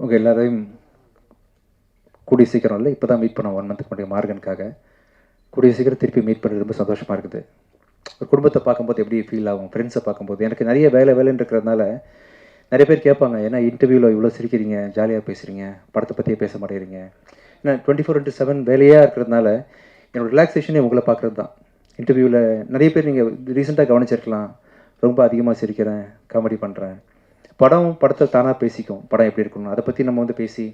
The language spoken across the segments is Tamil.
உங்கள் எல்லாரையும் கூடிய சீக்கிரம் இல்லை, இப்போ தான் மீட் பண்ணோம் 1 மந்த்துக்கு முன்னாடி மார்கனுக்காக. கூடிய சீக்கிரம் திருப்பி மீட் பண்ணுறது ரொம்ப சந்தோஷமாக இருக்குது. ஒரு குடும்பத்தை பார்க்கும்போது எப்படி ஃபீல் ஆகும், ஃப்ரெண்ட்ஸை பார்க்கும்போது. எனக்கு நிறைய வேலைன்னு இருக்கிறதுனால நிறைய பேர் கேட்பாங்க, ஏன்னா இன்டர்வியூவில் இவ்வளோ சிரிக்கிறீங்க, ஜாலியாக பேசுகிறீங்க, படத்தை பற்றியே பேச மாட்டேங்கிறீங்க. ஏன்னா 24/7 வேலையாக இருக்கிறதுனால என்னோடய ரிலாக்ஸேஷனே உங்களை பார்க்குறது தான். இன்டர்வியூவில் நிறைய பேர் நீங்கள் ரீசெண்டாக கவனிச்சிருக்கலாம், ரொம்ப அதிகமாக சிரிக்கிறேன், காமெடி பண்ணுறேன். படத்தை தானாக பேசிக்கும், படம் எப்படி இருக்கணும் அதை பற்றி நம்ம வந்து பேசி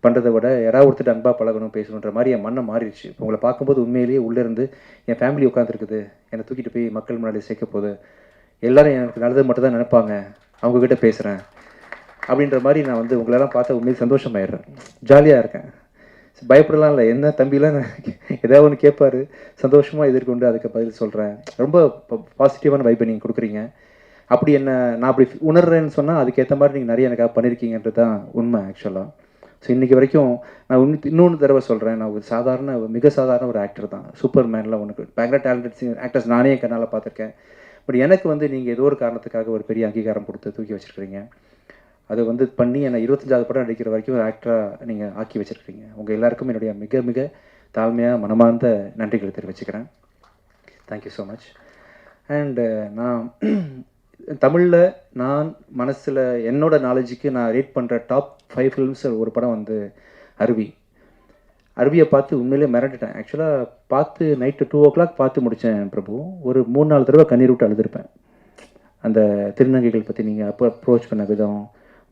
பண்ணுறதை விட யாராவது ஒருத்தர் அன்பாக பழகணும், பேசணுன்ற மாதிரி என் மண்ணை மாறிடுச்சு. இப்போ உங்களை பார்க்கும்போது உண்மையிலேயே உள்ளேருந்து என் ஃபேமிலி உட்காந்துருக்குது, என்னை தூக்கிட்டு போய் மக்கள் முன்னாடி சேர்க்க போகுது, எல்லோரும் எனக்கு நல்லது மட்டும் தான் நினைப்பாங்க, அவங்கக்கிட்ட பேசுகிறேன் அப்படின்ற மாதிரி நான் வந்து உங்களெல்லாம் பார்த்தா உண்மையிலே சந்தோஷமாயிடுறேன், ஜாலியாக இருக்கேன். பயப்படலாம் இல்லை, என்ன தம்பிலாம் ஏதாவது ஒன்று கேட்பார், சந்தோஷமாக எதிர்கொண்டு அதுக்கு பதில் சொல்கிறேன். ரொம்ப பாசிட்டிவான வைப்பை நீங்கள் கொடுக்குறீங்க. அப்படி என்ன நான் அப்படி உணர்றேன்னு சொன்னால் அதுக்கேற்ற மாதிரி நீங்கள் நிறைய எனக்காக பண்ணியிருக்கீங்கன்றது தான் உண்மை ஆக்சுவலாக. ஸோ இன்றைக்கி வரைக்கும் நான் இன்னொன்று தடவை சொல்கிறேன், நான் ஒரு மிக சாதாரண ஒரு ஆக்டர் தான். சூப்பர் மேன்லாம் உனக்கு பயங்கர டேலண்டட் ஆக்டர்ஸ் நானே என் கண்ணால் பார்த்துருக்கேன். பட் எனக்கு வந்து நீங்கள் ஏதோ ஒரு காரணத்துக்காக ஒரு பெரிய அங்கீகாரம் கொடுத்து தூக்கி வச்சுருக்கிறீங்க. அதை வந்து பண்ணி என்னை 25வது படம் நடிக்கிற வரைக்கும் ஒரு ஆக்டராக நீங்கள் ஆக்கி வச்சுருக்கீங்க. உங்கள் எல்லாருக்கும் என்னுடைய மிக மிக தாழ்மையாக மனமார்ந்த நன்றிகளை தெரிவிச்சுக்கிறேன். Thank you so much. அண்டு நான் தமிழில் நான் மனசில் என்னோட நாலேஜுக்கு நான் ரேட் பண்ணுற டாப் 5 ஃபிலிம்ஸ் ஒரு படம் வந்து அருவியை பார்த்து உண்மையிலே மிரண்டுட்டேன். ஆக்சுவலாக பார்த்து நைட்டு 2 o'clock பார்த்து முடித்தேன் பிரபு. ஒரு 3-4 தடவை கண்ணீர் விட்டு அழுதுருப்பேன். அந்த திருநங்கைகள் பற்றி நீங்கள் அப்ரோச் பண்ண விதம்,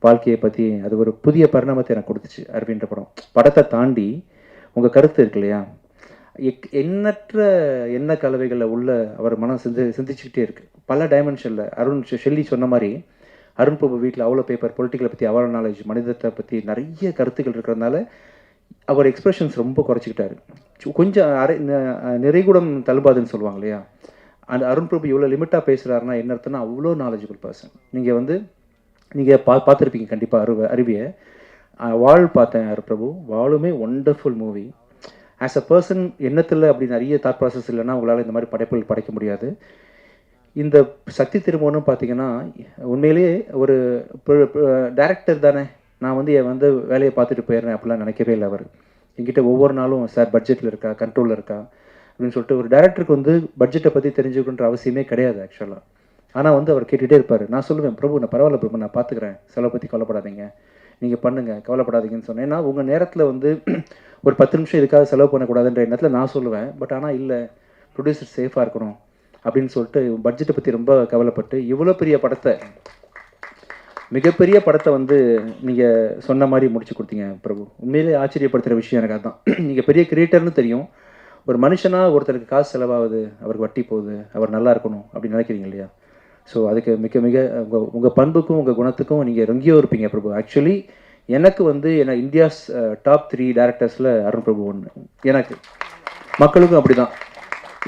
வாழ்க்கையை பற்றி அது ஒரு புதிய பரிணாமத்தை எனக்கு கொடுத்துச்சு அருவின்ற படம். படத்தை தாண்டி உங்கள் கருத்து இருக்கு இல்லையா, எண்ணற்ற எண்ண கலவைகளில் உள்ள அவர் மனம் சிந்திச்சுக்கிட்டே இருக்குது பல டைமென்ஷனில். ஷெல்லி சொன்ன மாதிரி அருண் பிரபு வீட்டில் அவ்வளோ பேப்பர், பொலிட்டிக்கலை பற்றி அவ்வளோ நாலேஜ், மனிதத்தை பற்றி நிறைய கருத்துக்கள் இருக்கிறதுனால அவர் எக்ஸ்பிரஷன்ஸ் ரொம்ப குறைச்சிக்கிட்டாரு. கொஞ்சம் நிறைகுடம் தழும்பாதுன்னு சொல்லுவாங்க இல்லையா, அந்த அருண் பிரபு இவ்வளோ லிமிட்டாக பேசுகிறாருன்னா என்ன அர்த்தம்னா அவ்வளோ நாலேஜபிள் பர்சன். நீங்கள் பார்த்துருப்பீங்க கண்டிப்பாக அருவியை. வாழ் பார்த்தேன் அருண் பிரபு, வாளுமே wonderful movie. As a person எண்ணத்தில் அப்படி நிறைய தாட் ப்ராசஸ் இல்லைன்னா உங்களால் இந்த மாதிரி படைப்புகள் படைக்க முடியாது. இந்த சக்தி திருமணம் பார்த்தீங்கன்னா உண்மையிலேயே ஒரு டைரக்டர் தானே, நான் வந்து வேலையை பார்த்துட்டு போயிடுறேன் அப்படிலாம் நினைக்கவே இல்லை. அவர் என்கிட்ட ஒவ்வொரு நாளும் சார் பட்ஜெட்டில் இருக்கா, கண்ட்ரோலில் இருக்கா அப்படின்னு சொல்லிட்டு, ஒரு டேரக்டருக்கு வந்து பட்ஜெட்டை பற்றி தெரிஞ்சுக்கணுன்ற அவசியமே கிடையாது ஆக்சுவலாக. ஆனால் வந்து அவர் கேட்டுகிட்டே இருப்பார். நான் சொல்லுவேன், பிரபு நான் பரவாயில்ல பிரபு, நான் பார்த்துக்கிறேன், செலவை பற்றி கவலைப்படாதீங்க, நீங்கள் பண்ணுங்கள், கவலைப்படாதீங்கன்னு சொன்னேன். ஏன்னா உங்கள் நேரத்தில் வந்து ஒரு 10 நிமிஷம் இதுக்காக செலவு பண்ணக்கூடாதுன்ற எண்ணத்தில் நான் சொல்லுவேன். பட் ஆனால் இல்லை, ப்ரொடியூசர் சேஃபாக இருக்கணும் அப்படின்னு சொல்லிட்டு பட்ஜெட்டை பற்றி ரொம்ப கவலைப்பட்டு இவ்வளோ பெரிய படத்தை, மிகப்பெரிய படத்தை வந்து நீங்கள் சொன்ன மாதிரி முடிச்சு கொடுத்தீங்க பிரபு. உண்மையிலே ஆச்சரியப்படுத்துகிற விஷயம் எனக்கு அதுதான். நீங்கள் பெரிய கிரியேட்டர்னு தெரியும், ஒரு மனுஷனாக ஒருத்தருக்கு காசு செலவாகுது, அவருக்கு வட்டி போகுது, அவர் நல்லா இருக்கணும் அப்படின்னு நினைக்கிறீங்க இல்லையா. ஸோ அதுக்கு மிக மிக உங்கள் பண்புக்கும் உங்கள் குணத்துக்கும் நீங்கள் எங்கேயோ இருப்பீங்க பிரபு. ஆக்சுவலி எனக்கு வந்து இந்தியாஸ் டாப் 3 டேரக்டர்ஸில் அருண் பிரபு ஒன்று. எனக்கு மக்களுக்கும் அப்படி தான்.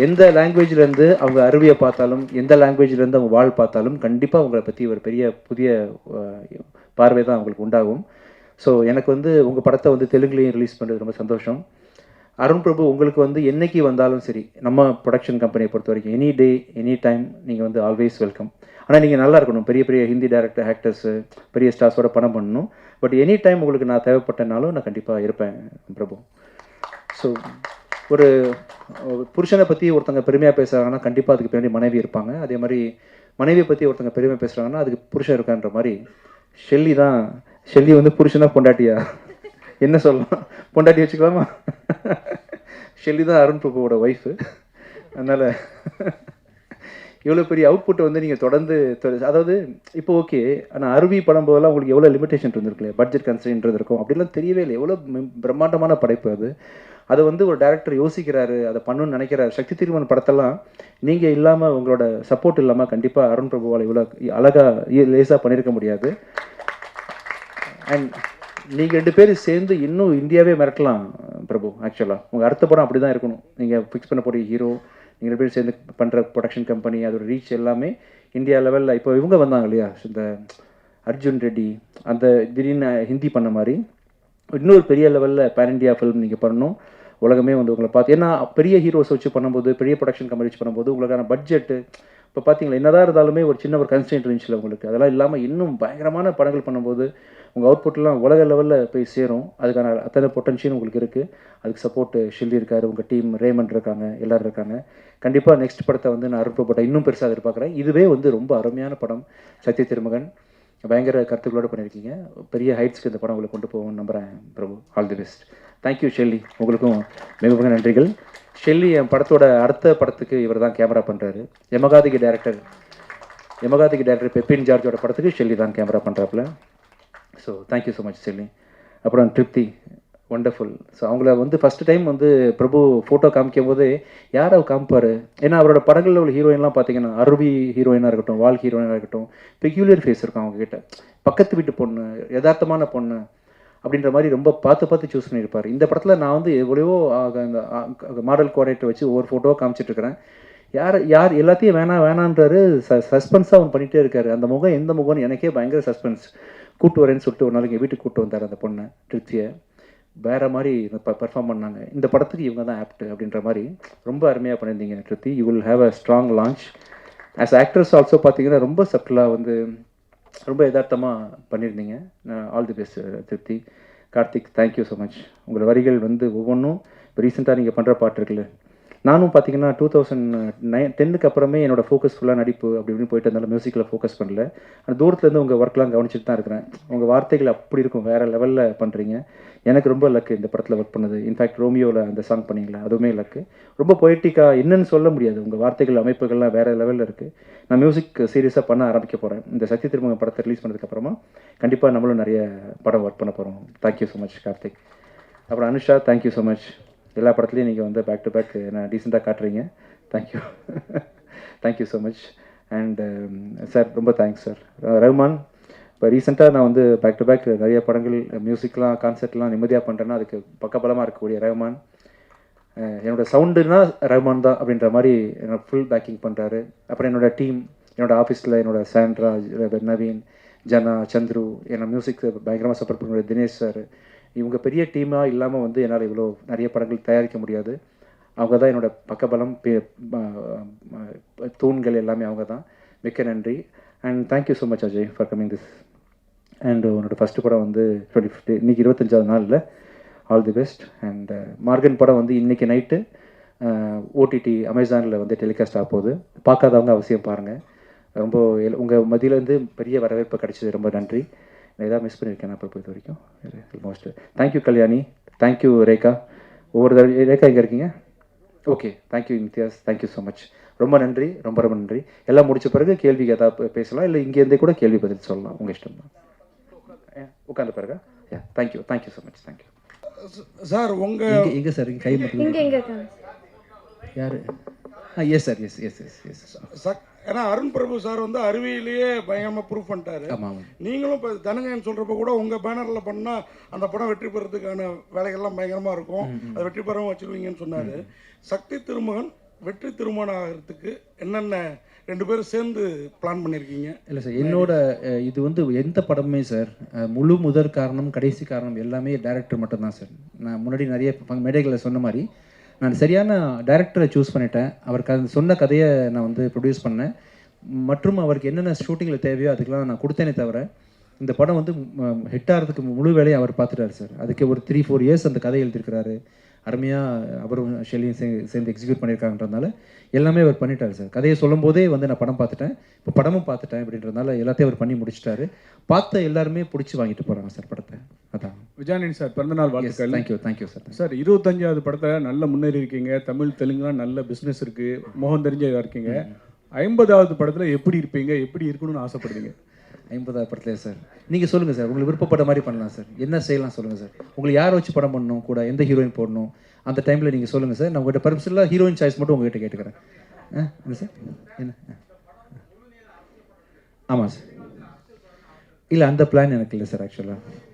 எந்த லாங்குவேஜ்லேருந்து அவங்க அருவியை பார்த்தாலும், எந்த லாங்குவேஜ்லேருந்து அவங்க வாழ் பார்த்தாலும் கண்டிப்பாக உங்களை பற்றி ஒரு பெரிய புதிய பார்வை தான் அவங்களுக்கு உண்டாகும். ஸோ எனக்கு வந்து உங்கள் படத்தை வந்து தெலுங்குலேயும் ரிலீஸ் பண்ணுறது ரொம்ப சந்தோஷம். அருண் பிரபு உங்களுக்கு வந்து என்றைக்கு வந்தாலும் சரி, நம்ம ப்ரொடக்ஷன் கம்பெனியை பொறுத்த வரைக்கும் எனி டே எனி டைம் நீங்கள் வந்து ஆல்வேஸ் வெல்கம். ஆனால் நீங்கள் நல்லா இருக்கணும், பெரிய பெரிய ஹிந்தி டேரக்டர், ஆக்டர்ஸு, பெரிய ஸ்டார்ஸோட படம் பண்ணணும். பட் எனி டைம் உங்களுக்கு நான் தேவைப்பட்டனாலும் நான் கண்டிப்பாக இருப்பேன் பிரபு. ஸோ ஒரு புருஷனை பற்றி ஒருத்தங்க பெருமையாக பேசுகிறாங்கன்னா கண்டிப்பாக அதுக்கு பின்னாடி மனைவி இருப்பாங்க. அதே மாதிரி மனைவியை பற்றி ஒருத்தங்க பெருமையாக பேசுகிறாங்கன்னா அதுக்கு புருஷன் இருக்கான்ற மாதிரி ஷெல்லி வந்து புருஷனாக பொண்டாட்டியா என்ன சொல்லலாம், பொண்டாட்டி வச்சுக்கலாமா? ஷெல்லி தான் அருண் பிரபுவோட ஒய்ஃபு. அதனால் இவ்வளோ பெரிய அவுட்புட்டை வந்து நீங்கள் தொடர்ந்து அதாவது இப்போ ஓகே, ஆனால் அருவி படம் போதெல்லாம் உங்களுக்கு எவ்வளோ லிமிடேஷன் இருந்திருக்கு, பட்ஜெட் கன்ஸ்ட்ரெயின்ட் இருக்கும், அப்படிலாம் தெரியவே இல்லை. எவ்வளோ பிரம்மாண்டமான படைப்பு அது. அதை வந்து ஒரு டேரக்டர் யோசிக்கிறாரு, அதை பண்ணணும்னு நினைக்கிறாரு. சக்தி திருமணம் படத்தெல்லாம் நீங்கள் இல்லாமல், உங்களோட சப்போர்ட் இல்லாமல் கண்டிப்பாக அருண் பிரபுவால் இவ்வளோ அழகாக லேசாக பண்ணியிருக்க முடியாது. அண்ட் நீங்கள் 2 பேரும் சேர்ந்து இன்னும் இந்தியாவே மிரட்டலாம் பிரபு. ஆக்சுவலாக உங்கள் அடுத்த படம் அப்படி தான் இருக்கணும். நீங்கள் ஃபிக்ஸ் பண்ண போகிற ஹீரோ, நீங்கள் 2 பேரும் சேர்ந்து பண்ணுற ப்ரொடக்ஷன் கம்பெனி, அதோட ரீச் எல்லாமே இந்தியா லெவலில். இப்போ இவங்க வந்தாங்க இல்லையா, இந்த அர்ஜுன் ரெட்டி, அந்த திடீர்னு ஹிந்தி பண்ண மாதிரி இன்னொரு பெரிய லெவலில் பேன் இண்டியா ஃபிலிம் நீங்கள் பண்ணணும். உலகமே வந்து உங்களை பார்த்து, ஏன்னா பெரிய ஹீரோஸ் வச்சு பண்ணும்போது, பெரிய ப்ரொடக்ஷன் கம்பெனி வச்சு பண்ணும்போது உங்களுக்கான பட்ஜெட்டு, இப்போ பார்த்தீங்களா என்னதான் இருந்தாலுமே ஒரு சின்ன ஒரு கன்ஸ்டன்ட் இருந்துச்சுல உங்களுக்கு, அதெல்லாம் இல்லாமல் இன்னும் பயங்கரமான படங்கள் பண்ணும்போது உங்கள் அவுட்புட்லாம் உலக லெவலில் போய் சேரும். அதுக்கான அத்தனை பொட்டன்ஷியல் உங்களுக்கு இருக்குது. அதுக்கு சப்போர்ட்டு ஷெல்லி இருக்கார், உங்கள் டீம் ரேமண்ட் இருக்காங்க, எல்லோரும் இருக்காங்க. கண்டிப்பாக நெக்ஸ்ட் படத்தை வந்து நான் அருண்பிரபுட்ட இன்னும் பெருசாக எதிர்பார்க்குறேன். இதுவே வந்து ரொம்ப அருமையான படம். சத்ய திருமகன் பயங்கர கருத்துக்களோடு பண்ணியிருக்கீங்க. பெரிய ஹைட்ஸ்க்கு இந்த படம் உங்களை கொண்டு போகும்னு நம்புகிறேன் Prabhu. All the best. Thank you Shelly, உங்களுக்கும் மிக மிக நன்றிகள். ஷெல்லி என் படத்தோட அடுத்த படத்துக்கு இவர் தான் கேமரா பண்ணுறாரு. யமகாதிக்கு டேரக்டர் பெப்பின் ஜார்ஜோட படத்துக்கு ஷெல்லி தான் கேமரா பண்ணுறாப்புல. So thank you so much Shelly. அப்புறம் திருப்தி, ஒண்டர்ஃபுல். ஸோ அவங்கள வந்து ஃபஸ்ட்டு டைம் வந்து பிரபு ஃபோட்டோ காமிக்கும் போது யார் அவர் காமிப்பார், ஏன்னா அவரோட படங்களில் உள்ள ஹீரோயின்லாம் பார்த்தீங்கன்னா அருவி ஹீரோயினாக இருக்கட்டும், வால் ஹீரோயினாக இருக்கட்டும், பெக்யூலியர் ஃபேஸ் இருக்கும் அவங்கக்கிட்ட. பக்கத்து வீட்டு பொண்ணு, யதார்த்தமான பொண்ணு அப்படின்ற மாதிரி ரொம்ப பார்த்து சூஸ் பண்ணியிருப்பார். இந்த படத்தில் நான் வந்து எவ்வளவோ அந்த மாடல் கோஆர்டினேட்டர் வச்சு ஒவ்வொரு ஃபோட்டோவாக காமிச்சிட்ருக்கிறேன். யார் எல்லாத்தையும் வேணான்றாரு. சஸ்பென்ஸாக அவன் பண்ணிகிட்டே இருக்காரு. அந்த முகம் எந்த முகம்னு எனக்கே பயங்கர சஸ்பென்ஸ். கூப்பிட்டு வரேன்னு சொல்லிட்டு ஒரு நாளைக்கு வீட்டுக்கு கூப்பிட்டு வந்தார் அந்த பொண்ணை, திருப்தியை. வேறு மாதிரி பர்ஃபார்ம் பண்ணாங்க. இந்த படத்துக்கு இவங்க தான் ஆப்ட் அப்படின்ற மாதிரி ரொம்ப அருமையாக பண்ணியிருந்தீங்க திருப்தி. You will have a strong launch. As actress also பார்த்தீங்கன்னா ரொம்ப சப்டலாக வந்து ரொம்ப யதார்த்தமாக பண்ணியிருந்தீங்க. ஆல் தி பெஸ்ட் திருப்தி. Karthik, thank you so much. உங்களோட வரிகள் வந்து ஒவ்வொன்றும் இப்போ ரீசெண்டாக நீங்கள் பண்ணுற பாட்டு இருக்குல்ல, நானும் பார்த்தீங்கன்னா 2010க்கு அப்புறமே என்னோடய ஃபோக்கஸ் ஃபுல்லாக நடிப்பு அப்படி இப்படின்னு போயிட்டு இருந்தாலும் மியூசிக்கில் ஃபோக்கஸ் பண்ணல. அந்த தூரத்துலேருந்து உங்கள் ஒர்க்லாம் கவனிச்சுட்டு தான் இருக்கிறேன். உங்கள் வார்த்தைகள் அப்படி இருக்கும், வேறு லெவலில் பண்ணுறீங்க. எனக்கு ரொம்ப லக்கு இந்த படத்தில் ஒர்க் பண்ணது. இன்ஃபேக்ட் ரோமியோவில் அந்த சாங் பண்ணிங்களா, அதுவுமே லக்கு. ரொம்ப பொய்டிக்காக என்னன்னு சொல்ல முடியாது. உங்கள் வார்த்தைகள் அமைப்புகள்லாம் வேறு லெவலில் இருக்குது. நான் மியூசிக் சீரியஸாக பண்ண ஆரம்பிக்க போகிறேன். இந்த சத்ய திருமகன் படத்தை ரிலீஸ் பண்ணதுக்கப்புறமா கண்டிப்பாக நம்மளும் நிறைய படம் ஒர்க் பண்ண போகிறோம். Thank you so much Karthik. அப்புறம் அனுஷா, தேங்க்யூ ஸோ மச். எல்லா படத்துலையும் நீங்கள் வந்து பேக் டு பேக் நான் டீசெண்டாக காட்டுறீங்க. Thank you. Thank you so much. And sir ரொம்ப தேங்க்ஸ் சார். ரஹ்மான், இப்போ ரீசெண்டாக நான் வந்து பேக் டு பேக் நிறைய படங்கள் மியூசிக்லாம் கான்சர்ட்லாம் நிம்மதியாக பண்ணுறேன்னா அதுக்கு பக்கபலமாக இருக்கக்கூடிய ரஹ்மான். என்னோடய சவுண்டுனா ரஹ்மான் தான் அப்படின்ற மாதிரி என்னோட ஃபுல் பேக்கிங் பண்ணுறாரு. அப்புறம் என்னோடய டீம், என்னோடய ஆஃபீஸில் என்னோடய சாண்ட்ரா, நவீன், ஜனா, சந்துரு, என்னோட மியூசிக் பயங்கரமாக சப்போர்ட் பண்ணுற தினேஷ் சார், இவங்க பெரிய டீமாக இல்லாமல் வந்து என்னால் இவ்வளோ நிறைய படங்கள் தயாரிக்க முடியாது. அவங்க தான் என்னோடய பக்கபலம், தூண்கள் எல்லாமே அவங்க தான். மிக்க நன்றி. And thank you so much Ajay for coming this. And உன்னோட ஃபஸ்ட்டு படம் வந்து 25 இன்றைக்கி 25வது நாளில். All the best. And Morgan படம் வந்து இன்றைக்கி நைட்டு ஓடிடி அமேசானில் வந்து டெலிகாஸ்ட் ஆக போகுது. பார்க்காதவங்க அவசியம் பாருங்கள். ரொம்ப உங்கள் மத்தியிலேருந்து பெரிய வரவேற்பு கிடைச்சது. ரொம்ப நன்றி. நான் எதாவது மிஸ் பண்ணியிருக்கேன் நான் இப்போ இது வரைக்கும் almost. Thank you Kalyani, thank you Rekha. ஒவ்வொரு தடவை ரேகா எங்கே இருக்கீங்க? Okay, thank you Imtiaz, thank you so much. ரொம்ப நன்றி, ரொம்ப ரொம்ப நன்றி. எல்லாம் முடிச்ச பிறகு கேள்விக்கு எதாவது பேசலாம், இல்லை இங்கேருந்தே கூட கேள்வி பதில் சொல்லலாம், உங்கள் இஷ்டம் தான். உட்காந்து பாருங்க. Thank you, thank you so much. Thank you sir. உங்கள் எங்கே சார் கை மட்டும் யார்? Yes sir, yes yes yes yes. ஏன்னா அருண் பிரபு சார் வந்து அருவியிலேயே பயங்கரமாக ப்ரூவ் பண்ணிட்டாரு. நீங்களும் இப்போ தனஞ்சயன் சொல்கிறப்ப கூட உங்கள் பேனரில் பண்ணால் அந்த படம் வெற்றி பெறதுக்கான வேலைகள்லாம் பயங்கரமாக இருக்கும், அதை வெற்றி பெறவும் வச்சுருவீங்கன்னு சொன்னார். சக்தி திருமகன் வெற்றி திருமணம் ஆகிறதுக்கு என்னென்ன 2 பேரும் சேர்ந்து பிளான் பண்ணியிருக்கீங்க? இல்லை சார், என்னோட இது வந்து எந்த படமே சார் முழு முதற் காரணம் கடைசி காரணம் எல்லாமே டைரக்டர் மட்டும்தான் சார். நான் முன்னாடி நிறைய மேடைகளில் சொன்ன மாதிரி நான் சரியான டைரக்டரை சூஸ் பண்ணிட்டேன். அவருக்கு சொன்ன கதையை நான் வந்து ப்ரொடியூஸ் பண்ணேன். மற்றும் அவருக்கு என்னென்ன ஷூட்டிங்கில் தேவையோ அதுக்கெலாம் நான் கொடுத்தேனே தவிர இந்த படம் வந்து ஹிட் ஆகிறதுக்கு முழு வேலையை அவர் பார்த்துட்டார் சார். அதுக்கு ஒரு 3-4 இயர்ஸ் அந்த கதை எழுதியிருக்கிறாரு. அருமையாக அவரும் ஷெல்லியும் சேர்ந்து எக்ஸிக்யூட் பண்ணியிருக்காங்கன்றதுனால எல்லாமே அவர் பண்ணிட்டார் சார். கதையை சொல்லும் போதே வந்து நான் படம் பார்த்துட்டேன், இப்போ படமும் பார்த்துட்டேன் அப்படின்றதுனால எல்லாத்தையும் அவர் பண்ணி முடிச்சிட்டாரு. பார்த்த எல்லாருமே பிடிச்சி வாங்கிட்டு போகிறாங்க சார் படத்தை. அதான் விஜயானந்த் சார் பிறந்தநாள் வாழ்த்துக்கள். Thank you, thank you sir. சார் 25வது படத்தில் நல்ல முன்னேறி இருக்கீங்க. தமிழ் தெலுங்குலாம் நல்ல பிஸ்னஸ் இருக்குது, முகம் தெரிஞ்ச இதாக இருக்கீங்க. 50வது படத்தில் எப்படி இருப்பீங்க, எப்படி இருக்கணும்னு ஆசைப்படுவீங்க? 50வது படத்தில் சார் நீங்கள் சொல்லுங்கள் சார். உங்களுக்கு விருப்பப்பட்ட மாதிரி பண்ணலாம் சார். என்ன செய்யலாம் சொல்லுங்கள் சார். உங்களுக்கு யாரை வச்சு படம் பண்ணணும், கூட எந்த ஹீரோயின் போடணும் அந்த டைமில் நீங்கள் சொல்லுங்கள் சார். நான் உங்கள்கிட்ட பர்மிஷனில் ஹீரோயின் சாய்ஸ் மட்டும் உங்கள்கிட்ட கேட்டுக்கிறேன். என்ன சார்? என்ன? ஆமாம் சார். இல்லை அந்த பிளான் எனக்கு இல்லை சார். ஆக்சுவலாக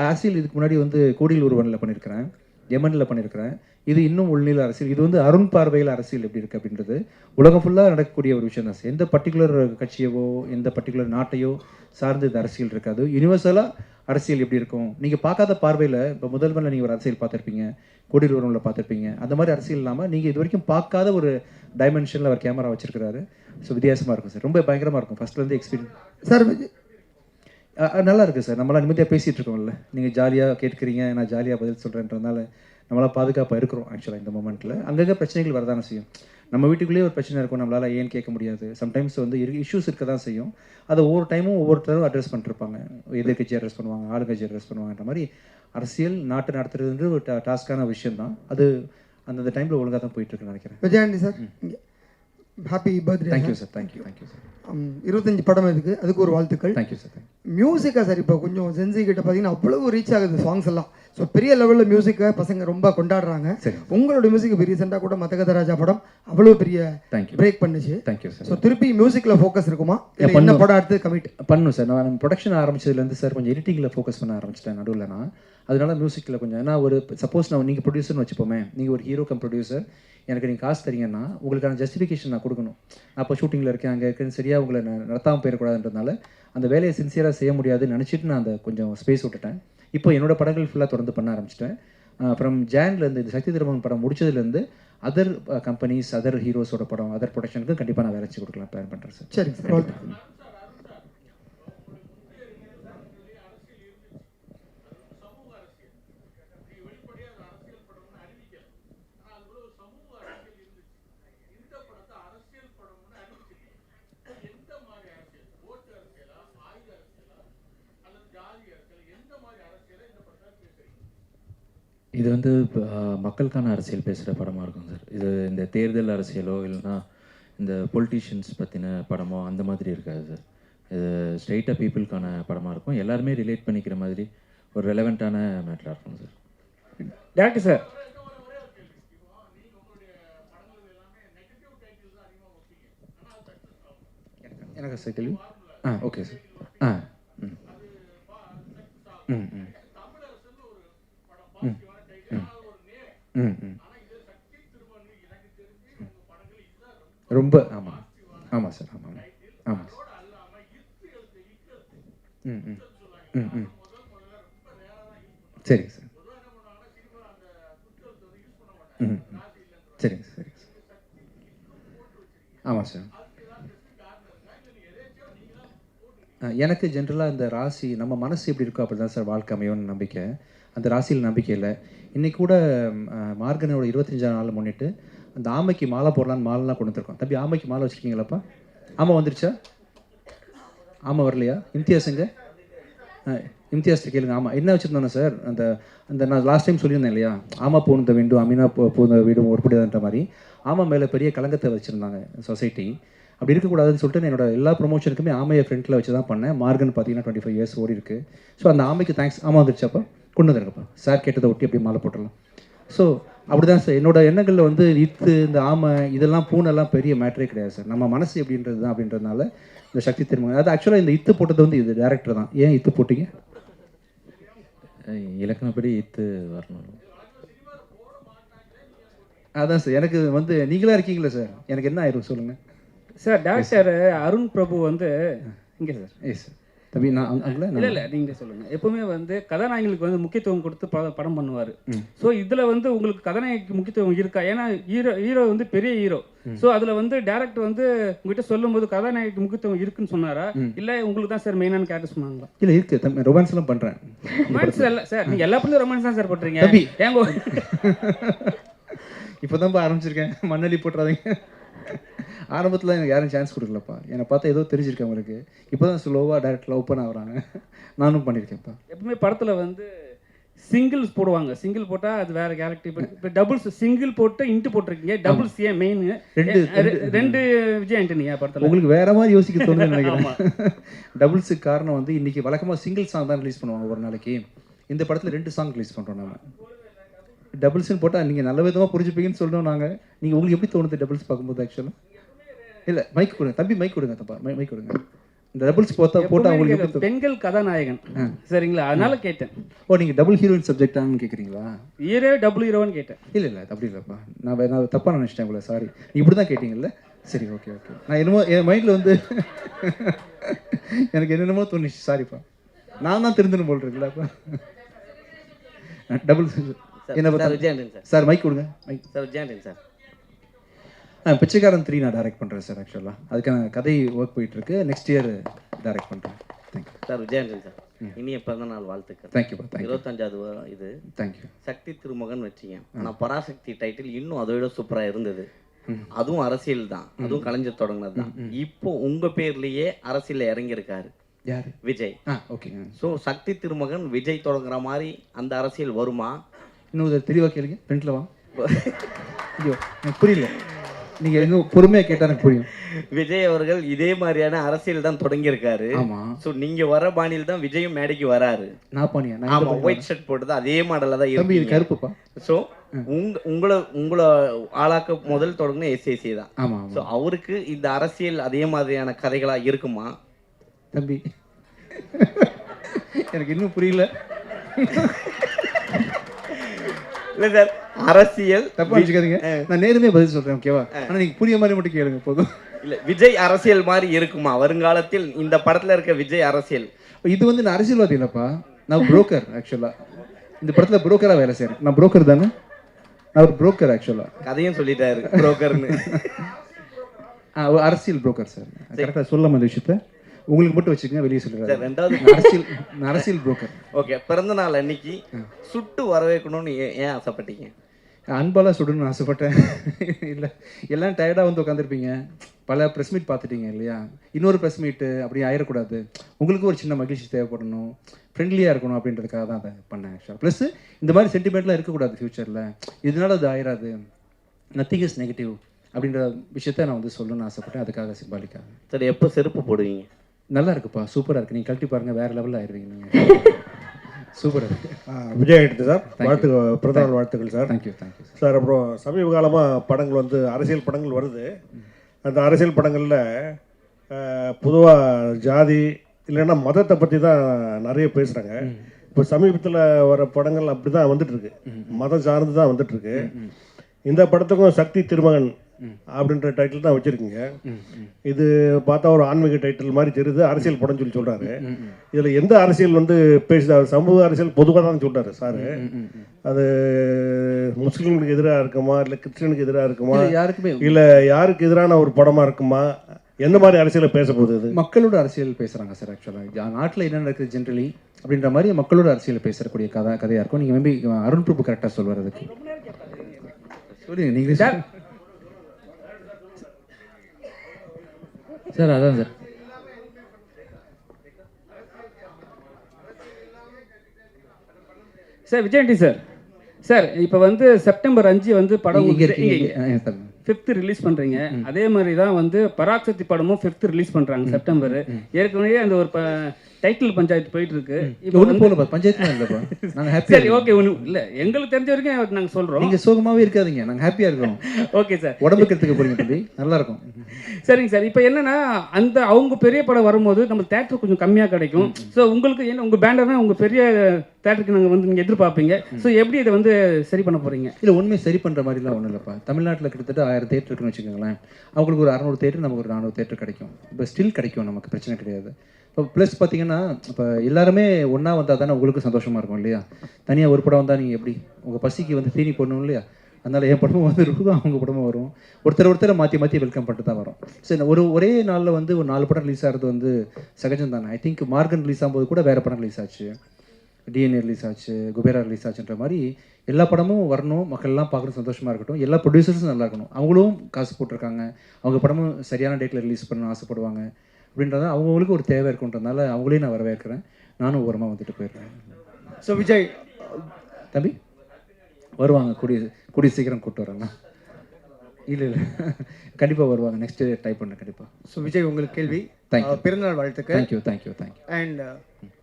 அரசியல் இதுக்கு முன்னாடி வந்து கோடியில் ஒருவனில் பண்ணியிருக்கிறேன், யமனில் பண்ணியிருக்கிறேன். இது இன்னும் உள்நிலை அரசியல். இது வந்து அருண் பார்வையில் அரசியல் எப்படி இருக்குது அப்படின்றது உலகம் ஃபுல்லாக நடக்கக்கூடிய ஒரு விஷயம் தான் சார். எந்த பர்டிகுலர் கட்சியவோ எந்த பர்டிகுலர் நாட்டையோ சார்ந்து இந்த அரசியல் இருக்காது. யூனிவர்சலாக அரசியல் எப்படி இருக்கும். நீங்கள் பார்க்காத பார்வையில் இப்போ முதல்வரில் நீங்கள் ஒரு அரசியல் பார்த்துருப்பீங்க, கொடியில் உறவில் பார்த்துருப்பீங்க. அந்த மாதிரி அரசியல் இல்லாமல் நீங்கள் இது வரைக்கும் பார்க்காத ஒரு டைமென்ஷனில் அவர் கேமரா வச்சிருக்கிறாரு. ஸோ வித்தியாசமாக இருக்கும் சார், ரொம்ப பயங்கரமாக இருக்கும். ஃபஸ்ட்லேருந்து எக்ஸ்பீரியன்ஸ் சார் நல்லா இருக்குது சார். நம்மளாம் நிம்மதியாக பேசிகிட்டு இருக்கோம்ல, நீங்கள் ஜாலியாக கேட்குறீங்க, நான் ஜாலியாக பதில் சொல்கிறேன்றதுனால நம்மளால் பாதுகாப்பாக இருக்கிறோம். ஆக்சுவலாக இந்த மொமெண்ட்டில் அங்கங்கே பிரச்சனைகள் வரதானே செய்யும். நம்ம வீட்டுக்குள்ளேயே ஒரு பிரச்சனை இருக்கும், நம்மளால் ஏன்னு கேட்க முடியாது. சம்டைம்ஸ் வந்து இஷ்யூஸ் இருக்க தான் செய்யும். அதை ஒவ்வொரு டைமும் ஒவ்வொருத்தரும் அட்ரஸ் பண்ணிருப்பாங்க. எதிர்கட்சி அட்ரஸ் பண்ணுவாங்க, ஆளுங்கட்சி அட்ரஸ் பண்ணுவாங்கன்ற மாதிரி அரசியல் நாட்டு நடத்துறது ஒரு டாஸ்க்கான விஷயம் தான். அது அந்தந்த டைமில் ஒழுங்காக தான் போயிட்டுருக்குன்னு நினைக்கிறேன். Vijayandi sir, happy birthday. Thank you sir. Thank you sir. 25 படம் இருக்குது, அதுக்கு ஒரு வாழ்த்துக்கள். Thank you sir. மியூசிக்காக சார் இப்போ கொஞ்சம் சென்சி கிட்ட பார்த்தீங்கன்னா அவ்வளவு ரீச் ஆகுது சாங்ஸ் எல்லாம். ஸோ பெரிய லெவலில் மியூசிக்கை பசங்க ரொம்ப கொண்டாடுறாங்க. உங்களோட மியூசிக் இப்போ ரீசெண்டாக கூட மதகதராஜா படம் அவ்வளோ பெரிய பிரேக் பண்ணுச்சு. Thank you sir. ஸோ திருப்பி மியூசிக்கில் ஃபோக்கஸ் இருக்குமா, என்ன படம் அடுத்து கமிட் பண்ணும் சார்? நான் ப்ரொடக்ஷன் ஆரம்பிச்சதுலேருந்து சார் கொஞ்சம் எடிட்டிங்கில் ஃபோக்கஸ் பண்ண ஆரம்பிச்சிட்டேன் நடுவில். நான் அதனால மியூசிக்கில் கொஞ்சம், ஏன்னா ஒரு சப்போஸ் நான் நீங்கள் ப்ரொடியூசர்னு வச்சுப்போமே, நீங்கள் ஒரு ஹீரோ கம் ப்ரொடியூசர், எனக்கு நீங்கள் காசு தரீங்கன்னா உங்களுக்கான ஜஸ்டிஃபிகேஷன் நான் கொடுக்கணும். நான் இப்போ ஷூட்டிங்கில் இருக்கேன், அங்கே இருக்குன்னு சரியாக உங்களை நடத்தாமல் போயிடக்கூடாதுன்றதுனால அந்த வேலையை சின்சியராக செய்ய முடியாதுன்னு நினச்சிட்டு நான் அந்த கொஞ்சம் ஸ்பேஸ் விட்டுட்டேன். இப்போ என்னோடய படங்கள் ஃபுல்லாக தொடர்ந்து பண்ண ஆரம்பிச்சிட்டேன். அப்புறம் ஜான்லேருந்து இந்த சக்தி திருமகன் படம் முடிச்சதுலேருந்து அதர் கம்பெனிஸ், அதர் ஹீரோஸோட படம், அதர் ப்ரொடக்ஷனுக்கு கண்டிப்பாக நான் வேலை வச்சு கொடுக்கலாம் பிளான் பண்ணுறேன் சார். சரிங்க சார். இது வந்து மக்களுக்கான அரசியல் பேசுகிற படமாக இருக்கும் சார். இது இந்த தேர்தல் அரசியலோ இல்லைன்னா இந்த பொலிட்டீஷியன்ஸ் பற்றின படமோ அந்த மாதிரி இருக்காது சார். இது ஸ்ட்ரெயிட்டாக பீப்புளுக்கான படமாக இருக்கும். எல்லாருமே ரிலேட் பண்ணிக்கிற மாதிரி ஒரு ரெலவெண்ட்டான மேட்டராக இருக்கும் சார். டேரக்டர் சார், எனக்கு சார் கேள்வி. Okay sir. ரொம்ப ஆமாம் ஆமாம் சார். ஆமாம் ஆமாம் சார். சரிங்க சார். சரிங்க சார். சரிங்க சார். ஆமாம் சார். எனக்கு ஜென்ரலாக இந்த ராசி நம்ம மனசு எப்படி இருக்கோ அப்படி தான் சார் வாழ்க்கை அமையும்னு நம்பிக்கை. அந்த ராசியில் நம்பிக்கை இல்லை. இன்றைக்கி கூட மார்கனோட 25ஆம் நாள் முன்னிட்டு அந்த ஆமைக்கு மாலை போடலான்னு மாலைலாம் கொண்டு வந்துருக்கோம். தம்பி ஆமைக்கு மாலை வச்சுருக்கீங்களாப்பா? ஆமாம் வந்துருச்சா? ஆமாம் வரலையா? இம்தியாஸுங்க, இம்தியாஸ்ட்டு கேளுங்க. ஆமாம் என்ன வச்சுருந்தோன்னா சார், அந்த அந்த நான் லாஸ்ட் டைம் சொல்லியிருந்தேன் இல்லையா, ஆமா பூந்த வேண்டும் அமீனா பூந்த வீடும் ஒருபடிதான்ற மாதிரி ஆமாம் மேலே பெரிய கலங்கத்தை வச்சுருந்தாங்க சொசைட்டி. அப்படி இருக்கக்கூடாதுன்னு சொல்லிட்டு என்னோட எல்லா ப்ரொமோஷனுக்குமே ஆமையை ஃப்ரண்ட்டில் வச்சு தான் பண்ணேன். மார்கன் பார்த்தீங்கன்னா 25 இயர்ஸ் ஓடி இருக்குது. ஸோ அந்த ஆமைக்கு தேங்க்ஸ். ஆமாம் வந்துருச்சாப்பா, கொண்டு வந்துருங்கப்பா. சார் கேட்டதை ஒட்டி அப்படியே மாலை போட்டுடலாம். ஸோ அப்படி தான் சார் என்னோட எண்ணங்களில் வந்து இத்து இந்த ஆமை இதெல்லாம் பூனெல்லாம் பெரிய மேட்டரே கிடையாது சார். நம்ம மனசு எப்படின்றது தான். அப்படின்றதுனால இந்த சக்தி திருமகன் அது ஆக்சுவலாக இந்த இத்து போட்டது வந்து இது டேரக்டர் தான். ஏன் இத்து போட்டிங்க? இலக்கணப்படி இத்து வரணும். அதான் சார் எனக்கு வந்து நீங்களாக இருக்கீங்களா சார், எனக்கு என்ன ஆயிரும் சொல்லுங்கள் சார். டேரக்டர் அருண் பிரபு வந்து இங்கே சார். Yes sir. தம்பி நான் இல்லை நீங்கள் சொல்லுங்கள். எப்பவுமே வந்து கதாநாயகங்களுக்கு வந்து முக்கியத்துவம் கொடுத்து படம் பண்ணுவார். ஸோ இதில் வந்து உங்களுக்கு கதாநாயகிக்கு முக்கியத்துவம் இருக்கா? ஏன்னா ஹீரோ வந்து பெரிய ஹீரோ. ஸோ அதில் வந்து டேரக்டர் வந்து உங்ககிட்ட சொல்லும்போது கதாநாயகிக்கு முக்கியத்துவம் இருக்குன்னு சொன்னாரா, இல்லை உங்களுக்கு தான் சார் மெயினான கேரக்டர் சொன்னாங்களா? இல்லை இருக்குது தம்பி, ரொமான்ஸ் எல்லாம் பண்ணுறேன். ரொமான்ஸ் இல்லை சார், நீங்கள் எல்லா படத்துலையும் ரொமான்ஸ் தான் சார் பண்ணுறீங்க. ஏங்க இப்போ தான் ஆரம்பிச்சிருக்கேன், மண்ணலி போட்டுறாதீங்க. ஆரம்பத்தில் எனக்கு யாரும் சான்ஸ் கொடுக்கலப்பா. என்னை பார்த்தா ஏதோ தெரிஞ்சிருக்கேன் உங்களுக்கு. இப்போ தான் ஸ்லோவாக டேரக்டில் ஓப்பன் ஆகுறாங்க. நானும் பண்ணியிருக்கேன்ப்பா. எப்பவுமே படத்தில் வந்து சிங்கிள்ஸ் போடுவாங்க. சிங்கிள் போட்டால் அது வேறு கேரக்டர். இப்போ டபுள்ஸ் சிங்கிள் போட்டு இன்ட்டு போட்டிருக்கீங்க. டபுள்ஸ் ஏன் மெயின்? ரெண்டு விஜய் ஆண்டனியா படத்தில்? உங்களுக்கு வேறு மாதிரி யோசிக்க தோணுதுன்னு நினைக்கிறேன். டபுள்ஸுக்கு காரணம் வந்து இன்றைக்கி வழக்கமாக சிங்கிள் சாங் தான் ரிலீஸ் பண்ணுவாங்க ஒரு நாளைக்கு. இந்த படத்தில் 2 சாங் ரிலீஸ் பண்ணுறோம் நம்ம. டபுள்ஸ்ன்னு போட்டால் நீங்கள் நல்ல விதமாக புரிஞ்சுப்பீங்கன்னு சொல்லணும் நாங்கள். நீங்கள் உங்களுக்கு எப்படி தோணுது டபுள்ஸ் பார்க்கும்போது? ஆக்சுவலாக இல்லை மைக் கொடுங்க தம்பி, மைக் கொடுங்க தப்பா, மைக் கொடுங்க. இந்த டபுள்ஸ் போட்டால் உங்களுக்கு பெண்கள் கதாநாயகன் சரிங்களா, அதனால கேட்டேன். ஓ நீங்கள் டபுள் ஹீரோயின் சப்ஜெக்டானு கேட்குறீங்களா? ஹீரோ டபுள் ஹீரோன்னு கேட்டேன். இல்லை அப்படி இல்லைப்பா, நான் தப்பாக நினச்சிட்டேன் உங்களை. சாரி, இப்படி தான் கேட்டிங்கல்ல. சரி ஓகே. நான் என்னமோ என் மைண்டில் வந்து எனக்கு என்னென்னமோ தோணுச்சு. சாரிப்பா. நான் தான் திருந்தணும் போல் இருக்குல்ல அப்போ. டபுள் என்ன சார் பார்த்தா விஜயாண்டன் சார். சார் மைக் கொடுங்க mike. Sir Vijay Antony sir. Pichaikkaran 3 நான் டைரக்ட் பண்ணுறேன் சார். ஆக்சுவலாக அதுக்கான கதை ஒர்க் போயிட்டுருக்கு. நெக்ஸ்ட் இயர் டைரக்ட் பண்ணுறேன். Thank you sir Vijay Antony sir. இனிய பிறந்த நாள் வாழ்த்துக்கள். தேங்க்யூப்பா. தேங்க்யூ 25வது இது தேங்க்யூ. சக்தி திருமகன் வச்சிங்க. ஆனால் பராசக்தி டைட்டில் இன்னும் அதை விட சூப்பராக இருந்தது. அதுவும் அரசியல் தான், அதுவும் கலைஞர் தொடங்கினது தான். இப்போ உங்க பேர்லயே அரசியல் இறங்கியிருக்காரு யார்? விஜய். ஓகே. ஸோ சக்தி திருமகன் விஜய் தொடங்குற மாதிரி அந்த அரசியல் வருமா? இன்னும் தெளிவாக கேளுங்க. ஃப்ரெண்ட்ல வா. ஐயோ எனக்கு புரியல. நீங்கள் இன்னும் பொறுமையாக கேட்டால் எனக்கு புரியும். விஜய் அவர்கள் இதே மாதிரியான அரசியல் தான் தொடங்கியிருக்காரு. ஆமாம். ஸோ நீங்க வர பாணியில் தான் விஜயும் மேடைக்கு வராரு. நான் பானியா? ஆமா, ஒயிட் ஷர்ட் போட்டது அதே மாடலில் தான் தம்பி இது இருக்கு. கருப்புப்பா. ஸோ உங்களை ஆளாக்க முதல் தொடங்கின எஸ்ஏசி தான். ஆமாம். ஸோ அவருக்கு இந்த அரசியல் அதே மாதிரியான கதைகளா இருக்குமா? தம்பி எனக்கு இன்னும் புரியல. இல்லை சார், அரசியல் தப்பா வச்சுக்காதீங்க. நான் நேருமே பதில் சொல்கிறேன், ஓகேவா? ஆனால் நீங்கள் புரிய மாதிரி மட்டும் கேளுங்க போதும். இல்லை, விஜய் அரசியல் மாதிரி இருக்குமா வருங்காலத்தில்? இந்த படத்துல இருக்க விஜய் அரசியல் இது வந்து நான் அரசியல்வாதி இல்லைப்பா, நான் புரோக்கர். ஆக்சுவலாக இந்த படத்தில் புரோக்கராக வேலை செய்கிறேன். நான் புரோக்கர் தானே, நான் ஒரு புரோக்கர். ஆக்சுவலாக கதையும் சொல்லிட்டாரு புரோக்கர்னு. அரசியல் புரோக்கர் சார். கரெக்டாக சொல்லாம அந்த விஷயத்த உங்களுக்கு மட்டும் வச்சுக்கோங்க, வெளியே சொல்லுறாரு. ரெண்டாவது அரசியல் புரோக்கர். ஓகே, பிறந்த நாள் அன்னைக்கு சுட்டு வரவேற்கணும்னு ஏன் ஆசைப்பட்டீங்க? அன்பாலாக சுடணும்னு ஆசைப்பட்டேன். இல்லை, எல்லாம் டயர்டாக வந்து உட்காந்துருப்பீங்க, பல ப்ரெஸ் மீட் பார்த்துட்டீங்க இல்லையா? இன்னொரு ப்ரெஸ் மீட்டு அப்படி ஆயிடக்கூடாது, உங்களுக்கு ஒரு சின்ன மகிழ்ச்சி தேவைப்படணும், ஃப்ரெண்ட்லியாக இருக்கணும் அப்படின்றதுக்காக தான் அதை பண்ணேன். ஆக்சுவலாக ப்ளஸ் இந்த மாதிரி சென்டிமெண்ட்லாம் இருக்கக்கூடாது ஃப்யூச்சரில், இதனால அது ஆயிடாது, நத்திங் இஸ் நெகட்டிவ் அப்படின்ற விஷயத்த நான் வந்து சொல்லணும்னு ஆசைப்பட்டேன். அதுக்காக சிம்பாலிக்காக. சரி, எப்போ செருப்பு போடுவீங்க? நல்லா இருக்குப்பா, சூப்பராக இருக்குது. நீங்கள் கழட்டி பாருங்கள், வேறு லெவலில் ஆயிடுவீங்க நீங்கள். சூப்பராக இருக்குது. விஜய் எடுத்து சார் பிறந்தநாள் வாழ்த்துக்கள் சார். Thank you thank you sir. அப்புறம் சமீப காலமாக படங்கள் வந்து அரசியல் படங்கள் வருது. அந்த அரசியல் படங்களில் பொதுவாக ஜாதி இல்லைன்னா மதத்தை பற்றி தான் நிறைய பேசுகிறாங்க. இப்போ சமீபத்தில் வர படங்கள் அப்படி தான் வந்துட்டுருக்கு, மதம் சார்ந்து தான் வந்துட்டுருக்கு. இந்த படத்துக்கும் சக்தி திருமகன் அப்படின்ற டைட்டில் தான் வச்சுருக்கீங்க. இது பார்த்தா ஒரு ஆன்மீக டைட்டில் மாதிரி தெரியுது, அரசியல் படம் சொல்லி சொல்கிறாரு. இதில் எந்த அரசியல் வந்து பேசுகிறார்? சமூக அரசியல் பொதுவாக தான் சொல்கிறாரு சார். அது முஸ்லீம்களுக்கு எதிராக இருக்குமா, இல்லை கிறிஸ்டினுக்கு எதிராக இருக்குமா, யாருக்குமே இல்லை யாருக்கு எதிரான ஒரு படமாக இருக்குமா? எந்த மாதிரி அரசியலை பேச போகுது? இது மக்களோட அரசியல் பேசுகிறாங்க சார். ஆக்சுவலாக நாட்டில் என்ன நடக்குது ஜென்ரலி அப்படின்ற மாதிரி மக்களோட அரசியல் பேசக்கூடிய கதையாக இருக்கும். நீங்கள் மேபி அருண் பிரபு கரெக்டாக சொல்வார் அதுக்கு. சொல்லுங்க நீங்கள் சார். சார் அதான் sir. Sir Vijayandi sir. Sir இப்போ வந்து செப்டம்பர் 5 வந்து படம் 5th ரிலீஸ் பண்ணுறீங்க. அதே மாதிரி தான் வந்து பராசக்தி படமும் 5th ரிலீஸ் பண்ணுறாங்க செப்டம்பர். ஏற்கனவே அந்த ஒரு டைட்டில் பஞ்சாயத்து போயிட்டு இருக்கு. இப்போ ஒன்றும் போகலப்பா, பஞ்சாயத்துலாம் இல்லைப்பா, நாங்கள் ஹாப்பியாக. சரி, ஓகே. ஒன்று இல்லை, எங்களுக்கு தெரிஞ்ச வரைக்கும் நாங்கள் சொல்கிறோம். நீங்கள் சோகமாகவே இருக்காதீங்க, நாங்கள் ஹாப்பியாக இருக்கோம். Okay sir. உடம்புக்கு எடுத்துக்க போறீங்க தம்பி, நல்லா இருக்கும். சரிங்க சார். இப்போ என்னன்னா அந்த அவங்க பெரிய படம் வரும்போது நம்ம தேட்டர் கொஞ்சம் கம்மியாக கிடைக்கும். ஸோ உங்களுக்கு என்ன உங்கள் பேண்டர்னா உங்கள் பெரிய தேட்டருக்கு நாங்கள் வந்து நீங்கள் எதிர்பார்ப்பீங்க. ஸோ எப்படி இதை வந்து சரி பண்ண போகிறீங்க? இல்லை, உண்மையை சரி பண்ணுற மாதிரிலாம் ஒன்றும் இல்லைப்பா. தமிழ்நாட்டில் கிட்டத்தட்ட 1000 தேட்டர் இருக்குன்னு வச்சுக்கோங்களேன். அவங்களுக்கு ஒரு 600 தேட்டர், நமக்கு ஒரு 400 தேட்டர் கிடைக்கும். இப்போ ஸ்டில் கிடைக்கும், நமக்கு பிரச்சனை கிடையாது. இப்போ ப்ளஸ் பார்த்தீங்கன்னா இப்போ எல்லாருமே ஒன்றா வந்தால் தானே உங்களுக்கு சந்தோஷமாக இருக்கும் இல்லையா? தனியாக ஒரு படம் வந்தால் நீங்கள் எப்படி உங்கள் பசிக்கு வந்து தீனி போடணும் இல்லையா? அதனால் என் படமும் வந்து இருக்கும், அவங்க படமும் வரும். ஒருத்தரை மாற்றி வெல்கம் பண்ணிட்டு தான் வரும். சரி, ஒரே நாளில் வந்து ஒரு 4 படம் ரிலீஸ் ஆகிறது வந்து சகஜம் தானே. ஐ திங்க் மார்கன் ரிலீஸ் ஆகும்போது கூட வேறு படம் ரிலீஸ் ஆச்சு, டிஎன்ஏ ரிலீஸ் ஆச்சு, குபேரா ரிலீஸ் ஆச்சுன்ற மாதிரி எல்லா படமும் வரணும், மக்கள்லாம் பார்க்குறது சந்தோஷமாக இருக்கட்டும், எல்லா ப்ரொடியூசர்ஸும் நல்லா இருக்கணும், அவங்களும் காசு போட்டிருக்காங்க, அவங்க படமும் சரியான டேட்டில் ரிலீஸ் பண்ண ஆசைப்படுவாங்க அப்படின்றத அவங்களுக்கு ஒரு தேவை இருக்குன்றதுனால அவங்களையும் நான் வரவேற்கிறேன். நானும் ஓரமாக வந்துட்டு போயிடுறேன். ஸோ விஜய் தம்பி வருவாங்க, கூடிய சீக்கிரம் கூப்பிட்டு வரேன்னா. இல்லை கண்டிப்பாக வருவாங்க, நெக்ஸ்ட் டைப் பண்ண கண்டிப்பாக. ஸோ விஜய் உங்களுக்கு கேள்வி. தேங்க்யூ. பிறந்தநாள் வாழ்த்துக்கள். தேங்க்யூ. அண்ட்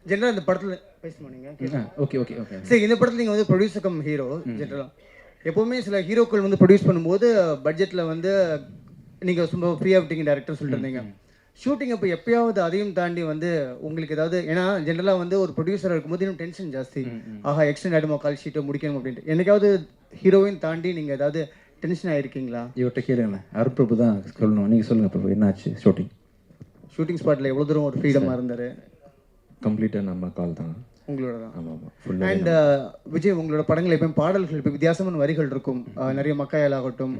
ஜென்ரலாக இந்த படத்தில் பேசணும் நீங்கள். ஓகே. சரி, இந்த படத்தில் நீங்கள் வந்து ப்ரொடியூசர் கம் ஹீரோ. ஜென்ரலாக எப்போவுமே சில ஹீரோக்கள் வந்து ப்ரொடியூஸ் பண்ணும்போது பட்ஜெட்டில் வந்து நீங்கள் சும்மா ஃப்ரீயாக விட்டீங்க டேரக்டர் சொல்லிட்டு இருந்தீங்க. ஷூட்டிங் அப்போ எப்பயாவது அதையும் தாண்டி வந்து உங்களுக்கு ஏதாவது, ஏன்னா ஜென்ரலாக வந்து ஒரு ப்ரொடியூசராக இருக்கும்போது இன்னும் டென்ஷன் ஜாஸ்தி, ஆஹா எக்ஸ்டெண்ட் ஆகிடுமா கால் ஷீட்டை முடிக்கணும் அப்படின்ட்டு, என்னைக்காவது ஹீரோவையும் தாண்டி நீங்கள் ஏதாவது டென்ஷன் ஆகிருக்கீங்களா? இவர்கிட்ட கேளுங்களேன், அருண் பிரபு தான் சொல்லணும். நீங்கள் சொல்லுங்கள் பிரபு, என்னாச்சு ஷூட்டிங் ஸ்பாட்டில் எவ்வளோ தூரம் ஒரு ஃப்ரீடமாக இருந்தார்? கம்ப்ளீட்டாக நம்ம கால் தான். உங்களோட தான். ஆமாம் ஆமாம் ஃபுல்லாக. அண்ட் விஜய், உங்களோட படங்கள் எப்பயும் பாடல்கள் இப்போ வித்தியாசமான வரிகள் இருக்கும். நிறைய மக்காயல் ஆகட்டும்,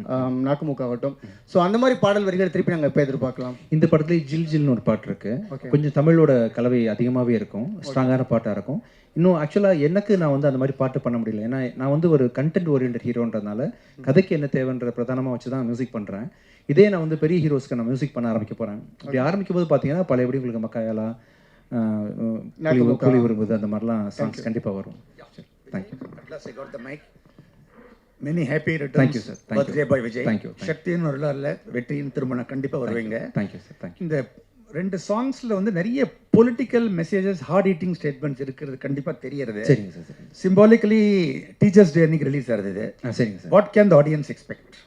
நாக்குமுக்கு ஆகட்டும். ஸோ அந்த மாதிரி பாடல் வரிகள் திருப்பி நாங்கள் எப்போ எதிர்பார்க்கலாம்? இந்த படத்துலேயே ஜில் ஜில்னு ஒரு பாட்டு இருக்கு. கொஞ்சம் தமிழோட கலவை அதிகமாகவே இருக்கும், ஸ்ட்ராங்கான பாட்டாக இருக்கும். இன்னும் ஆக்சுவலாக எனக்கு நான் வந்து அந்த மாதிரி பாட்டு பண்ண முடியல. ஏன்னா நான் வந்து ஒரு கண்டென்ட் ஓரியன்ட் ஹீரோன்றதுனால கதைக்கு என்ன தேவைன்ற பிரதானமாக வச்சு தான் மியூசிக் பண்ணுறேன். இதே நான் வந்து பெரிய ஹீரோஸ்க்கு நான் மியூசிக் பண்ண ஆரம்பிக்க போகிறேன். அப்படி ஆரம்பிக்கும் போது பார்த்தீங்கன்னா பழையபடி உங்களுக்கு மக்காயலா, கூலி விரும்புது, அந்த மாதிரிலாம் சாங்ஸ் கண்டிப்பாக வரும். Thank you. I got the mic. Many happy returns. Thank you, sir. Thank you. Birthday boy Vijay. Thank you. சக்தியின் வரலாறுல வெற்றியின் திருமணம் கண்டிப்பாக வருவீங்க. Thank you sir. தேங்க்யூ. இந்த 2 சாங்ஸில் வந்து நிறைய political messages, hard hitting statements இருக்கிறது கண்டிப்பாக தெரியறது. சரிங்க சார். சரி. சிம்பாலிக்கலி டீச்சர்ஸ் டே அன்னைக்கு ரிலீஸ் ஆகுது. சரிங்க sir. What can the audience expect?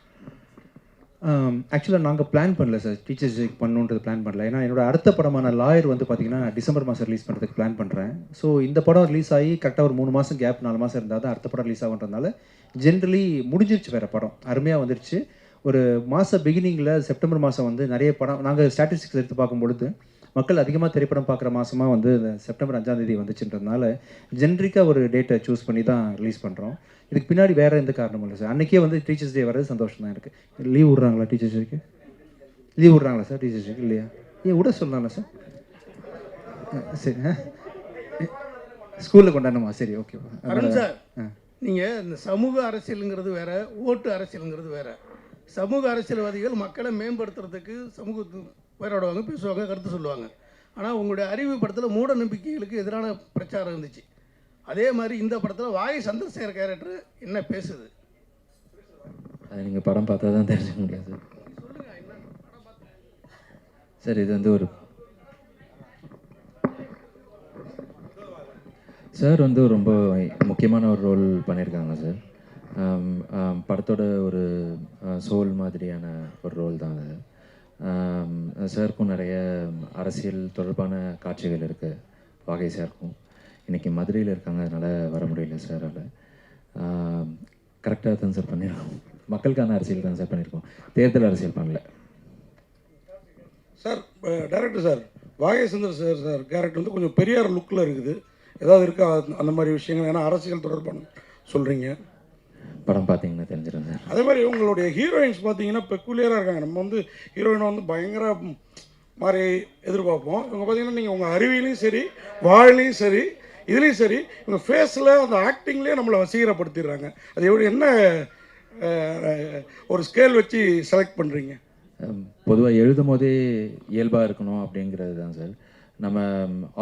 ஆக்சுவலாக நாங்கள் பிளான் பண்ணல சார், டீச்சர்ஸ் டேக்கு பண்ணணுன்றது பிளான் பண்ணல. ஏன்னா என்னோட அடுத்த படமான லாயர் வந்து பார்த்தீங்கன்னா டிசம்பர் மாதம் ரிலீஸ் பண்ணுறதுக்கு பிளான் பண்ணுறேன். ஸோ இந்த படம் ரிலீஸ் ஆகி கரெக்டாக ஒரு 3 மாதம் கேப், 4 மாதம் இருந்தால் தான் அடுத்த படம் ரிலீஸ் ஆகுன்றதுனால ஜென்ரலி முடிஞ்சிருச்சு வேறு படம், அருமையாக வந்துருச்சு. ஒரு பிகினிங்கில் செப்டம்பர் மாதம் வந்து நிறைய படம் நாங்கள் ஸ்டாட்டிஸ்டிக்ஸ் எடுத்து பார்க்கும்பொழுது மக்கள் அதிகமாக திரைப்படம் பார்க்குற மாதமாக வந்து செப்டம்பர் 5ஆம் தேதி வந்துச்சுன்றதுனால ஜென்ரிக்காக ஒரு டேட்டை சூஸ் பண்ணி தான் ரிலீஸ் பண்ணுறோம். இதுக்கு பின்னாடி வேறு எந்த காரணமும் இல்லை சார். அன்றைக்கே வந்து டீச்சர்ஸ் டே வர்றது சந்தோஷம் தான் எனக்கு. லீவ் விட்றாங்களா டீச்சர்ஸ் டேக்கு? லீவ் விட்றாங்களா சார் டீச்சர்ஸ் டேக்கு? இல்லையா? விட சொல்லலாம்ல சார்? சரி, ஸ்கூலில் கொண்டாடணுமா? சரி, ஓகே. அருண் சார், நீங்கள் இந்த சமூக அரசியலுங்கிறது வேற, ஓட்டு அரசியலுங்கிறது வேற. சமூக அரசியல்வாதிகள் மக்களை மேம்படுத்துறதுக்கு சமூகத்துக்கு போராடுவாங்க, பேசுவாங்க, கருத்து சொல்லுவாங்க. ஆனால் உங்களுடைய அறிவு படத்தில் மூட நம்பிக்கைகளுக்கு எதிரான பிரச்சாரம் இருந்துச்சு. அதே மாதிரி இந்த படத்தில் வாய் சந்திரசேகர் கேரக்டர் என்ன பேசுது? அது நீங்கள் படம் பார்த்தா தான் தெரிஞ்சுக்க முடியாது சார். இது வந்து ஒரு சார் வந்து ரொம்ப முக்கியமான ஒரு ரோல் பண்ணியிருக்காங்க சார். படத்தோட ஒரு சோல் மாதிரியான ஒரு ரோல் தான் அது. சாருக்கும் நிறைய அரசியல் தொடர்பான காட்சிகள் இருக்குது வாகை சாருக்கும். இன்றைக்கி மதுரையில் இருக்காங்க, அதனால் வர முடியல சாரால். கரெக்டாக தான் சார் பண்ணியிருக்கோம். மக்களுக்கான அரசியல் தான் சார் பண்ணியிருக்கோம், தேர்தல் அரசியல் பண்ணல சார். டைரக்டர் சார், வாகை சந்திரசேகர் சார் கேரக்டர் வந்து கொஞ்சம் பெரியார் லுக்கில் இருக்குது. ஏதாவது இருக்கா அந்த மாதிரி விஷயங்கள்? ஏன்னா அரசியல் தொடர்பான சொல்கிறீங்க, படம் பார்த்தீங்கன்னா தெரிஞ்சிடும் சார். அதே மாதிரி உங்களுடைய ஹீரோயின்ஸ் பார்த்தீங்கன்னா பெக்குலியராக இருக்காங்க. நம்ம வந்து ஹீரோயினை வந்து பயங்கர மாதிரி எதிர்பார்ப்போம். இவங்க பார்த்தீங்கன்னா நீங்கள் உங்கள் அறிவியலையும் சரி, வாழ்லையும் சரி, இதுலேயும் சரி, இவங்க ஃபேஸில் அந்த ஆக்டிங்லேயே நம்மளை வசீகரப்படுத்திடுறாங்க. அது எப்படி, என்ன ஒரு ஸ்கேல் வச்சு செலக்ட் பண்ணுறீங்க? பொதுவாக எழுதும் போதே இயல்பாக இருக்கணும் அப்படிங்கிறது தான் சார். நம்ம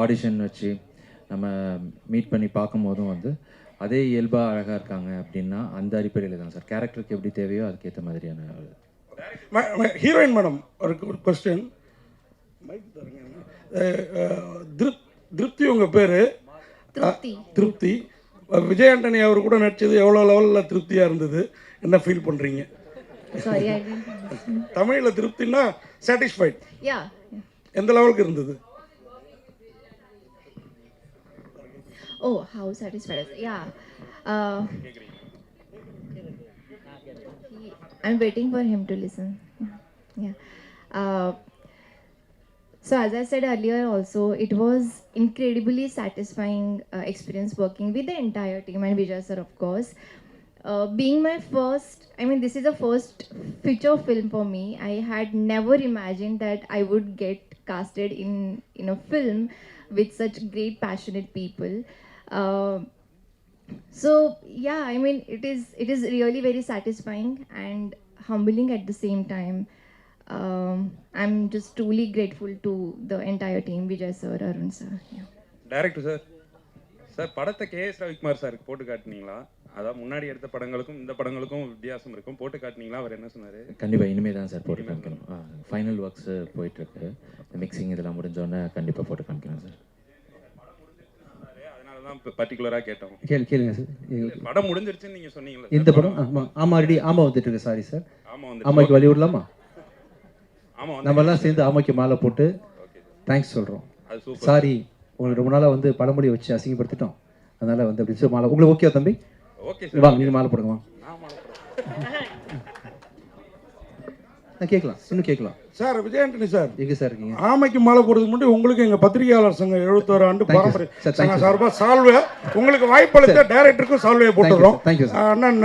ஆடிஷன் வச்சு நம்ம மீட் பண்ணி பார்க்கும் போதும் வந்து அதே இயல்பாக அழகாக இருக்காங்க அப்படின்னா அந்த அடிப்படையில் தான் சார். கேரக்டருக்கு எப்படி தேவையோ அதுக்கேற்ற மாதிரியான. ஹீரோயின் மேடம், ஒரு கொஸ்டின். திருப்தி உங்கள் பேர்? திருப்தி. விஜய் ஆண்டனி அவர் கூட நடிச்சது எவ்வளோ லெவலில் திருப்தியாக இருந்தது? என்ன ஃபீல் பண்ணுறீங்க? தமிழில் திருப்தின்னா சாட்டிஸ்ஃபைட், எந்த லெவலுக்கு இருந்தது? Oh, how satisfied. Yeah. I'm waiting for him to listen. Yeah. So as I said earlier also, it was incredibly satisfying experience working with the entire team and Vijay sir, of course. Being my first, this is the first feature film for me. I had never imagined that I would get casted in a film with such great passionate people. So yeah, it is really very satisfying and humbling at the same time. I'm just truly grateful to the entire team, Vijay sir, Arun sir. Yeah. Director sir, படத்தை கேஎஸ் ரவிக்குமார் சாருக்கு போட்டு காட்டினீங்களா? அதான் முன்னாடி எடுத்த படங்களுக்கும் இந்த படங்களுக்கும் வித்தியாசம் இருக்கும், போட்டு காட்டினீங்களா? அவர் என்ன சொன்னார்? கண்டிப்பாக இனிமேல் தான் சார் போட்டு காமிக்கணும். ஃபைனல் ஒர்க்ஸ் போயிட்டுருக்கு, மிக்சிங் இதெல்லாம் முடிஞ்சோடனே கண்டிப்பாக போட்டு காமிக்கணும் சார். அதனால தான் பர்டிகுலராக கேட்டோம். கேளுங்க சார். படம் முடிஞ்சிருச்சுன்னு நீங்கள் சொன்னீங்களா? இந்த படம் ஆமாம் வந்துட்டு இருக்கு. சாரி சார், ஆமாக்கு வழி விடலாமா? நம்மலாம் சேர்ந்து ஆமாக்கு மாலை போட்டு தேங்க்ஸ் சொல்கிறோம். சாரி, உங்களுக்கு ரொம்ப நாளாக வந்து பழமொழியை வச்சு அசிங்கப்படுத்திட்டோம், அதனால் வந்து அப்படி மாலை. உங்களுக்கு ஓகே தம்பி? ஓகே வாங்க, நீங்கள் மாலை போடுங்க வாங்க. கேட்கலாம், இன்னும் கேட்கலாம். சார் விஜயாண்டனி சார், எங்கே சார் இருக்கீங்க? ஆமைக்கு மாலை போடுறதுக்கு முன்னாடி உங்களுக்கு எங்கள் பத்திரிகையாளர் சங்கம் 71 ஆண்டு பாரம்பரிய சங்கம் சார்பாக சால்வை உங்களுக்கு வாய்ப்பளித்த டைரக்டருக்கும் சால்வையை போட்டுடுறோம். Thank you sir. அண்ணன்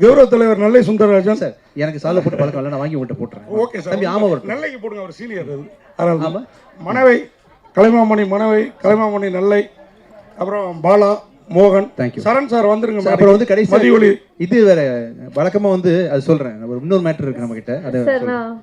கௌரவ தலைவர் நெல்லை சுந்தரராஜன் சார், எனக்கு சால்வை போட்டு பழக்கம் இல்லை, நான் வாங்கி உங்கள்கிட்ட போட்டுறேன். Okay sir. தம்பி ஆமாம் வரும். நெல்லைக்கு போடுங்க, அவர் சீனியர். அதனால மனைவை கலைமாமணி, மனைவை கலைமாமணி நெல்லை, அப்புறம் பாலா, மோகன், தேங்க்யூ. சரண் சார் வந்துருங்க. அப்புறம் வந்து கடைசி மதியொலி இது வேற வழக்கமாக வந்து அது சொல்கிறேன், ஒரு இன்னொரு மேட்டர் இருக்குது நம்மக்கிட்ட, அதை சார் நான்